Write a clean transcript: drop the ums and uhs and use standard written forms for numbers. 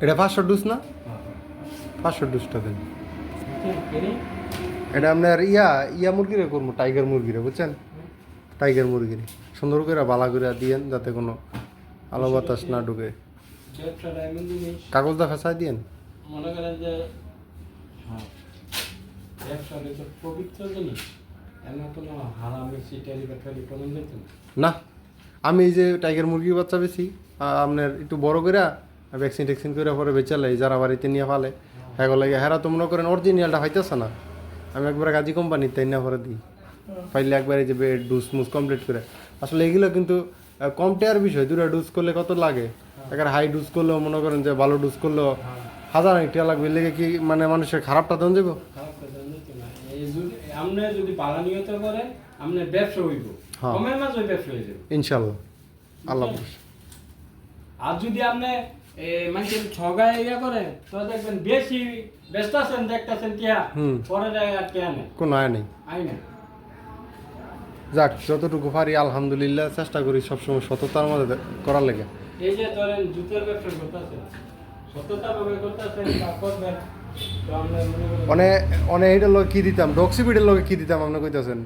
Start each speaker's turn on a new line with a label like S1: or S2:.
S1: এটা 500 ডুস না? 500 ডুসটা দেন। এটা আপনার ইয়া মুরগিরে করবো, টাইগার মুরগিরে, বুঝছেন? টাইগার মুরগিরে সুন্দর করে বালা করে দিয়েন, যাতে কোনো আলো বাতাস না ঢুকে। কাগজটা ফেসাই দিয়েন।
S2: মনে করেন যে ব্যবসা তো পবিত্র জিনিস, এমন কোনো হারামি সিটারি ব্যাটারি কোনো যেত
S1: না, আমি এই যে টাইগার মুরগির বাচ্চা বেশি আপনার একটু বড় করে ভ্যাকসিন ট্যাকসিন করে পরে বেচালাই, যারা বাড়িতে নিয়ে ফালে হ্যাঁ লাগে, হ্যাঁ তো মনে করেন অরিজিনালটা হইতেছে না, আমি একবার গাজী কোম্পানির তাই না পরে দিই ফাইলে একবারে যে ডোজ মুজ কমপ্লিট করে। আসলে এগুলো কিন্তু কম টেয়ার বিষয়, 2টা ডোজ করলে কত লাগে, এখানে হাই ডোজ করলেও মনে করেন যে ভালো ডোজ করলেও হাজার টিয়া লাগবে, লেগে কি মানে মানুষের খারাপটা দেন যাবো।
S2: আপনি যদি পালা নিয়ত করে আপনার ব্যবসা হইব, কমের মাঝে ওই ব্যবসা হয়ে যাবে
S1: ইনশাল্লাহ, আল্লাহ হাফেজ।
S2: আর যদি আপনি মানুষের ঠগায় ইয়া করেন তো দেখবেন বেশি ব্যস্ত আছেন, দেখতেছেন টিয়া পরে আর টিয়া নেই,
S1: কোনো আয় নেই।
S2: আই না।
S1: যাক, যতটুকু পারি আলহামদুলিল্লাহ চেষ্টা করি সবসময় সততার মধ্যে করার লেগে।
S2: এই যে ধরেন জুতার ব্যবসা করতেছেন, সততা ভাবে করতেছেন বা করবেন, তো আমরা মনে করি
S1: অনেক অনেক এইটার লগে কি দিতাম, ডক্সিপিডের লগে কি দিতাম আপনি কইতাছেন?